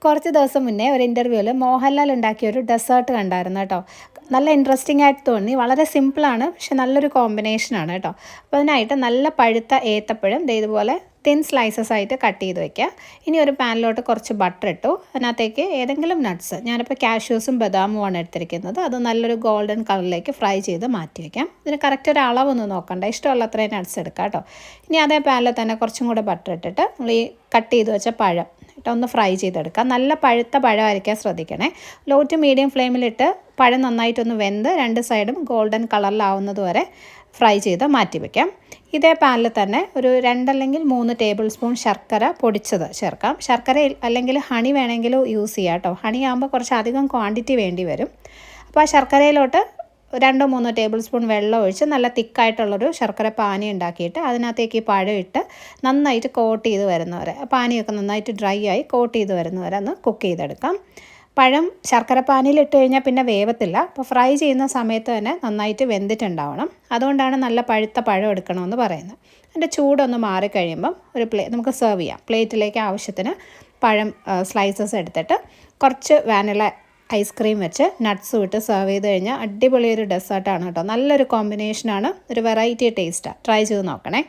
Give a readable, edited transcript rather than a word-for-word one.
കുറച്ച് ദിവസം മുന്നേ ഒരു ഇൻ്റർവ്യൂവിൽ മോഹൻലാൽ ഉണ്ടാക്കിയ ഒരു ഡെസേർട്ട് കണ്ടായിരുന്നു കേട്ടോ. നല്ല ഇൻട്രസ്റ്റിംഗ് ആയിട്ട് തോന്നി. വളരെ സിമ്പിളാണ്, പക്ഷെ നല്ലൊരു കോമ്പിനേഷനാണ് കേട്ടോ. അപ്പോൾ അതിനായിട്ട് നല്ല പഴുത്ത ഏത്തപ്പഴം ഇതുപോലെ തിൻ സ്ലൈസസ് ആയിട്ട് കട്ട് ചെയ്ത് വെക്കുക. ഇനി ഒരു പാനിലോട്ട് കുറച്ച് ബട്ടർ ഇട്ടു. അതിനകത്തേക്ക് ഏതെങ്കിലും നട്ട്സ്, ഞാനിപ്പോൾ കാഷ്യൂസും ബദാമുമാണ് എടുത്തിരിക്കുന്നത്, അത് നല്ലൊരു ഗോൾഡൻ കളറിലേക്ക് ഫ്രൈ ചെയ്ത് മാറ്റി വയ്ക്കാം. ഇതിന് കറക്റ്റ് ഒരു അളവൊന്നും നോക്കണ്ട, ഇഷ്ടമുള്ള അത്രയും നട്ട്സ് എടുക്കാം കേട്ടോ. ഇനി അതേ പാനിൽ തന്നെ കുറച്ചും കൂടെ ബട്ടർ ഇട്ടിട്ട് നമ്മൾ ഈ കട്ട് ചെയ്ത് വെച്ച പഴം ഒന്ന് ഫ്രൈ ചെയ്തെടുക്കാം. നല്ല പഴുത്ത പഴമായിരിക്കാൻ ശ്രദ്ധിക്കണേ. ലോ ടു മീഡിയം ഫ്ലെയിമിലിട്ട് പഴം നന്നായിട്ടൊന്ന് വെന്ത് രണ്ട് സൈഡും ഗോൾഡൻ കളറിലാവുന്നത് വരെ ഫ്രൈ ചെയ്ത് മാറ്റി വയ്ക്കാം. ഇതേ പാനിൽ തന്നെ ഒരു 2 അല്ലെങ്കിൽ 3 ടേബിൾ സ്പൂൺ ശർക്കര പൊടിച്ചത് ചേർക്കാം. ശർക്കര അല്ലെങ്കിൽ ഹണി വേണമെങ്കിൽ യൂസ് ചെയ്യാം കേട്ടോ. ഹണി ആകുമ്പോൾ കുറച്ച് അധികം ക്വാണ്ടിറ്റി വേണ്ടി വരും. അപ്പോൾ ആ ശർക്കരയിലോട്ട് 2-3 ടേബിൾ സ്പൂൺ വെള്ളം ഒഴിച്ച് നല്ല തിക്കായിട്ടുള്ളൊരു ശർക്കര പാനി ഉണ്ടാക്കിയിട്ട് അതിനകത്തേക്ക് ഈ പഴം ഇട്ട് നന്നായിട്ട് കോട്ട് ചെയ്ത് വരുന്നവരെ, പാനിയൊക്കെ നന്നായിട്ട് ഡ്രൈ ആയി കോട്ട് ചെയ്ത് വരുന്നവരെ ഒന്ന് കുക്ക് ചെയ്തെടുക്കാം. പഴം ശർക്കര പാനിയിലിട്ട് കഴിഞ്ഞാൽ പിന്നെ വേവത്തില്ല. അപ്പോൾ ഫ്രൈ ചെയ്യുന്ന സമയത്ത് തന്നെ നന്നായിട്ട് വെന്തിട്ടുണ്ടാവണം. അതുകൊണ്ടാണ് നല്ല പഴുത്ത പഴം എടുക്കണമെന്ന് പറയുന്നത്. അതിൻ്റെ ചൂടൊന്ന് മാറിക്കഴിയുമ്പം നമുക്ക് സെർവ് ചെയ്യാം. പ്ലേറ്റിലേക്ക് ആവശ്യത്തിന് പഴം സ്ലൈസസ് എടുത്തിട്ട് കുറച്ച് വാനില ഐസ്ക്രീം വെച്ച് നട്ട്സും ഇട്ട് സെർവ് ചെയ്ത് കഴിഞ്ഞാൽ അടിപൊളി ഒരു ഡെസേർട്ടാണ് കേട്ടോ. നല്ലൊരു കോമ്പിനേഷനാണ്, ഒരു വെറൈറ്റി ടേസ്റ്റാണ്. ട്രൈ ചെയ്ത് നോക്കണേ.